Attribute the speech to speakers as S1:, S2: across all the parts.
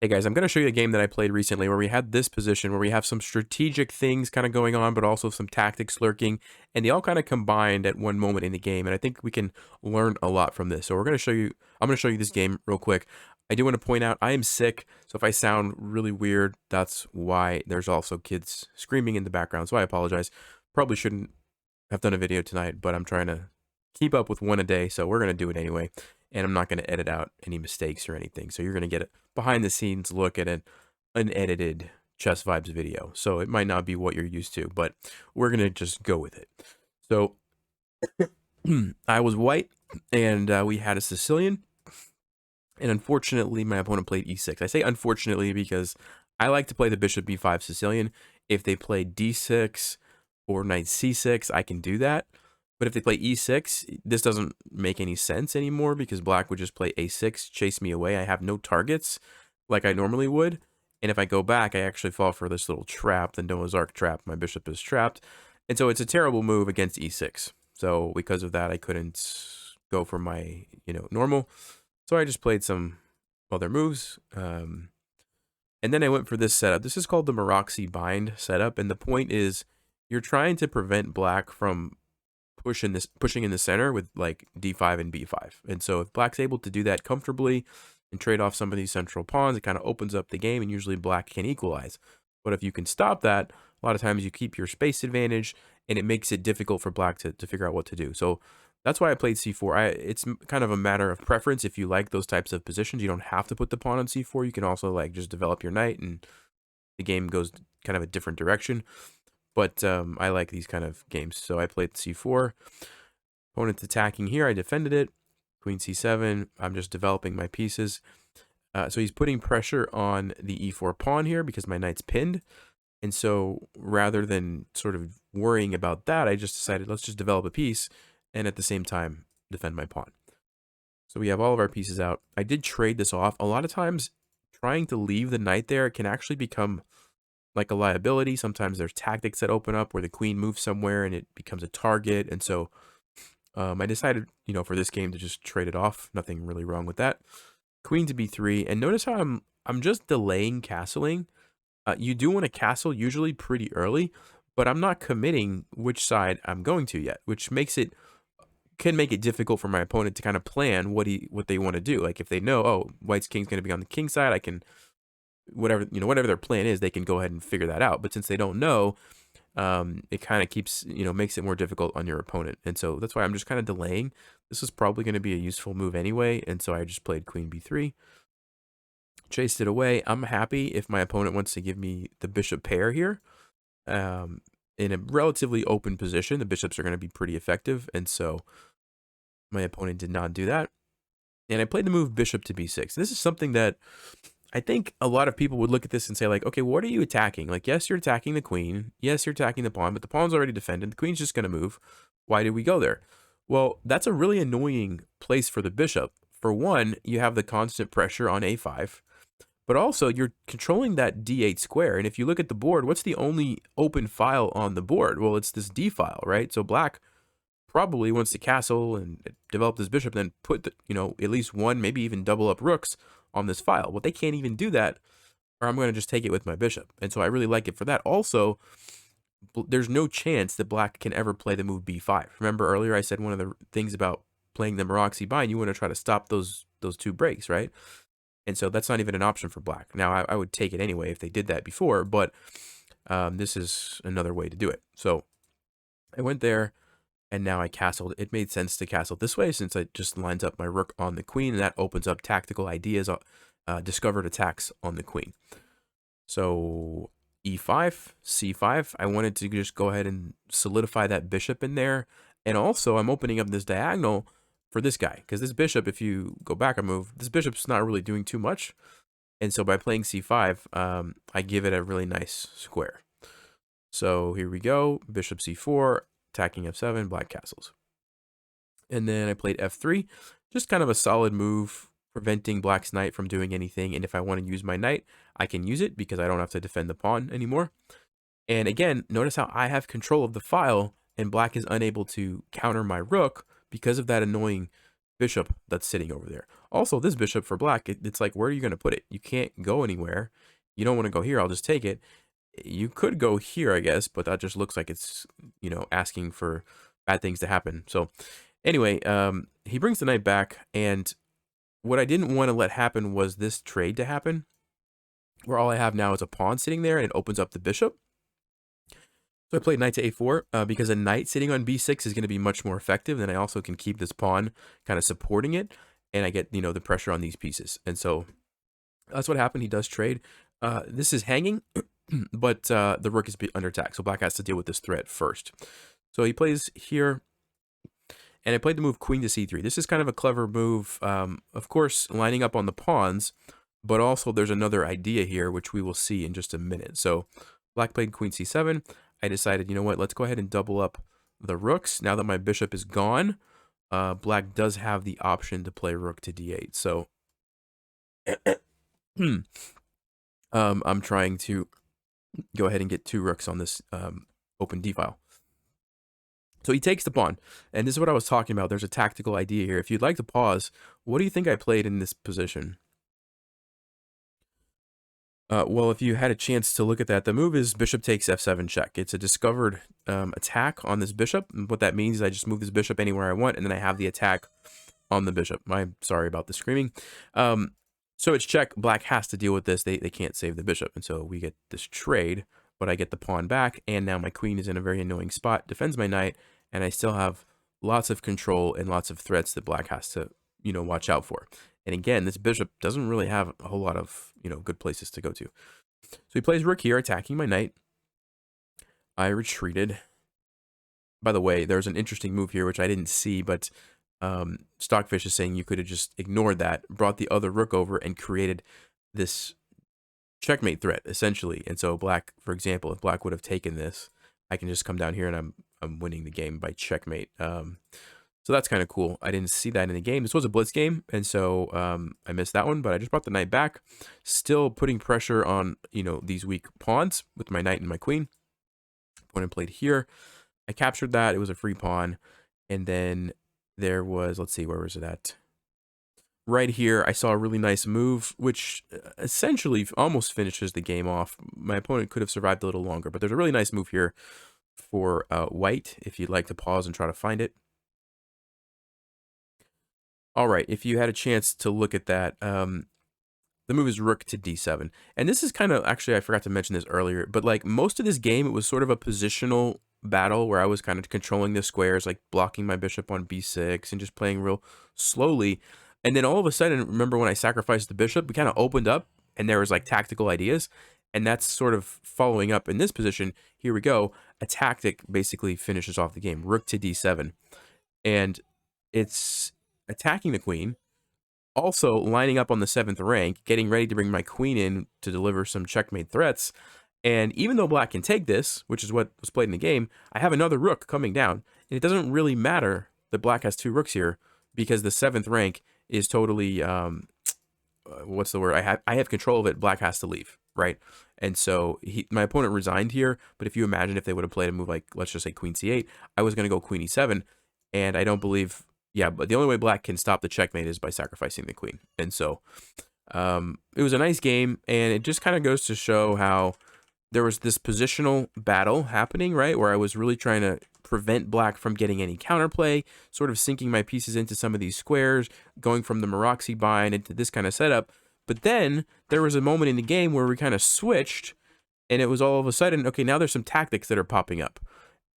S1: Hey guys, I'm going to show you a game that I played recently where we had this position where we have some strategic things kind of going on, but also some tactics lurking, and they all kind of combined at one moment in the game. And I think we can learn a lot from this. So I'm going to show you this game real quick. I do want to point out I am sick, so if I sound really weird, that's why. There's also kids screaming in the background, so I apologize. Probably shouldn't have done a video tonight, but I'm trying to keep up with one a day, so we're going to do it anyway. And I'm not going to edit out any mistakes or anything. So you're going to get a behind the scenes look at an unedited Chess Vibes video. So it might not be what you're used to, but we're going to just go with it. So I was white, and we had a Sicilian. And unfortunately, my opponent played e6. I say unfortunately because I like to play the bishop b5 Sicilian. If they play d6 or knight c6, I can do that. But if they play e6, this doesn't make any sense anymore because black would just play a6, chase me away. I have no targets like I normally would. And if I go back, I actually fall for this little trap, the Noah's Ark trap. My bishop is trapped. And so it's a terrible move against e6. So because of that, I couldn't go for my, normal. So I just played some other moves. And then I went for this setup. This is called the Maroczy bind setup. And the point is you're trying to prevent black from pushing in the center with like d5 and b5. And so if black's able to do that comfortably and trade off some of these central pawns, it kind of opens up the game, and usually black can equalize. But if you can stop that, a lot of times you keep your space advantage, and it makes it difficult for black to figure out what to do. So that's why I played c4. It's kind of a matter of preference. If you like those types of positions, you don't have to put the pawn on c4. You can also like just develop your knight, and the game goes kind of a different direction. But I like these kind of games. So I played c4. Opponent's attacking here. I defended it. Queen c7. I'm just developing my pieces. So he's putting pressure on the e4 pawn here because my knight's pinned. And so rather than sort of worrying about that, I just decided let's just develop a piece and at the same time defend my pawn. So we have all of our pieces out. I did trade this off. A lot of times trying to leave the knight there can actually become like a liability. Sometimes there's tactics that open up where the queen moves somewhere and it becomes a target. And so I decided, for this game to just trade it off. Nothing really wrong with that. Queen to b3. And notice how I'm just delaying castling. You do want to castle usually pretty early, but I'm not committing which side I'm going to yet, which can make it difficult for my opponent to kind of plan what they want to do. Like if they know, oh, white's king's going to be on the king side, I can whatever their plan is, they can go ahead and figure that out. But since they don't know, it kind of keeps makes it more difficult on your opponent. And so that's why I'm just kind of delaying. This is probably going to be a useful move anyway, and so I just played queen b3, chased it away. I'm happy if my opponent wants to give me the bishop pair here. In a relatively open position, the bishops are going to be pretty effective, and so my opponent did not do that. And I played the move bishop to b6. This is something that I think a lot of people would look at this and say, like, okay, what are you attacking? Like, yes, you're attacking the queen. Yes, you're attacking the pawn, but the pawn's already defended. The queen's just going to move. Why did we go there? Well, that's a really annoying place for the bishop. For one, you have the constant pressure on a5, but also you're controlling that d8 square. And if you look at the board, what's the only open file on the board? Well, it's this d file, right? So black probably wants to castle and develop this bishop, then put at least one, maybe even double up rooks on this file. Well, they can't even do that, or I'm going to just take it with my bishop. And so I really like it for that. Also, there's no chance that black can ever play the move b5. Remember earlier I said one of the things about playing the Maroczy bind, you want to try to stop those two breaks, right? And so that's not even an option for black. Now, I would take it anyway if they did that before, but this is another way to do it. So I went there, and now I castled. It made sense to castle this way since it just lines up my rook on the queen, and that opens up tactical ideas, discovered attacks on the queen. So e5, c5, I wanted to just go ahead and solidify that bishop in there. And also, I'm opening up this diagonal for this guy, because this bishop, if you go back a move, this bishop's not really doing too much. And so by playing c5, I give it a really nice square. So here we go, bishop c4, attacking f7, black castles. And then I played f3, just kind of a solid move, preventing black's knight from doing anything. And if I want to use my knight, I can use it because I don't have to defend the pawn anymore. And again, notice how I have control of the file, and black is unable to counter my rook because of that annoying bishop that's sitting over there. Also, this bishop for black, it's like, where are you going to put it? You can't go anywhere. You don't want to go here. I'll just take it. You could go here, I guess, but that just looks like it's, asking for bad things to happen. So anyway, he brings the knight back, and what I didn't want to let happen was this trade to happen, where all I have now is a pawn sitting there, and it opens up the bishop. So I played knight to a4 because a knight sitting on b6 is going to be much more effective. Then I also can keep this pawn kind of supporting it, and I get, the pressure on these pieces. And so that's what happened. He does trade. This is hanging, but the rook is under attack, so black has to deal with this threat first. So he plays here, and I played the move queen to c3. This is kind of a clever move, of course, lining up on the pawns, but also there's another idea here, which we will see in just a minute. So black played queen c7. I decided, you know what, let's go ahead and double up the rooks. Now that my bishop is gone, black does have the option to play rook to d8. So I'm trying to go ahead and get 2 rooks on this open d file. So he takes the pawn, and this is what I was talking about. There's a tactical idea here. If you'd like to pause, what do you think I played in this position? Well, if you had a chance to look at that, the move is bishop takes f7 check. It's a discovered attack on this bishop. And what that means is I just move this bishop anywhere I want, and then I have the attack on the bishop. I'm sorry about the screaming. So it's check. Black has to deal with this. They can't save the bishop, and so we get this trade, but I get the pawn back, and now my queen is in a very annoying spot, defends my knight, and I still have lots of control and lots of threats that black has to, watch out for. And again, this bishop doesn't really have a whole lot of, good places to go to. So he plays rook here, attacking my knight. I retreated. By the way, there's an interesting move here, which I didn't see, but Stockfish is saying you could have just ignored that, brought the other rook over, and created this checkmate threat, essentially. And so black, for example, if black would have taken this, I can just come down here and I'm winning the game by checkmate. So that's kind of cool. I didn't see that in the game. This was a blitz game, and so I missed that one, but I just brought the knight back, still putting pressure on, these weak pawns with my knight and my queen. Opponent played here. I captured that. It was a free pawn. And then there was, let's see, where was it at? Right here, I saw a really nice move, which essentially almost finishes the game off. My opponent could have survived a little longer, but there's a really nice move here for white, if you'd like to pause and try to find it. All right, if you had a chance to look at that, the move is rook to d7. And this is kind of, actually, I forgot to mention this earlier, but like most of this game, it was sort of a positional battle where I was kind of controlling the squares, like blocking my bishop on b6 and just playing real slowly. And then all of a sudden, remember when I sacrificed the bishop, we kind of opened up and there was like tactical ideas. And that's sort of following up in this position. Here we go. A tactic basically finishes off the game. Rook to d7. And it's attacking the queen, also lining up on the 7th rank, getting ready to bring my queen in to deliver some checkmate threats. And even though black can take this, which is what was played in the game, I have another rook coming down. And it doesn't really matter that black has 2 rooks here because the 7th rank is totally, what's the word? I have control of it. Black has to leave, right? And so my opponent resigned here. But if you imagine if they would have played a move like, let's just say queen c8, I was going to go queen e7. And I don't believe, yeah, but the only way black can stop the checkmate is by sacrificing the queen. And so it was a nice game. And it just kind of goes to show how there was this positional battle happening, right? Where I was really trying to prevent black from getting any counterplay, sort of sinking my pieces into some of these squares, going from the Maroczy bind into this kind of setup. But then there was a moment in the game where we kind of switched, and it was all of a sudden, okay, now there's some tactics that are popping up.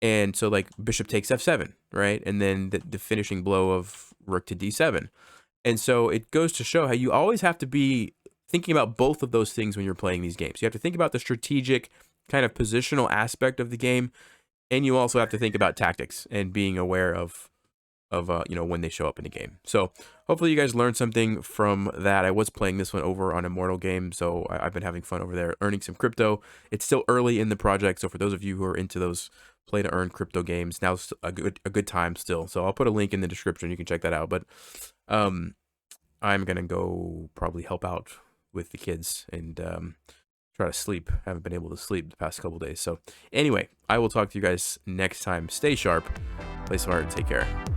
S1: And so like bishop takes f7, right? And then the finishing blow of rook to d7. And so it goes to show how you always have to be thinking about both of those things when you're playing these games. You have to think about the strategic kind of positional aspect of the game, and you also have to think about tactics and being aware of when they show up in the game. So hopefully you guys learned something from that. I was playing this one over on Immortal Game, so I've been having fun over there, earning some crypto. It's still early in the project, so for those of you who are into those play to earn crypto games, now's a good time still. So I'll put a link in the description. You can check that out. But I'm gonna go probably help out with the kids and try to sleep. I haven't been able to sleep the past couple days. So anyway, I will talk to you guys next time. Stay sharp, play smart, take care.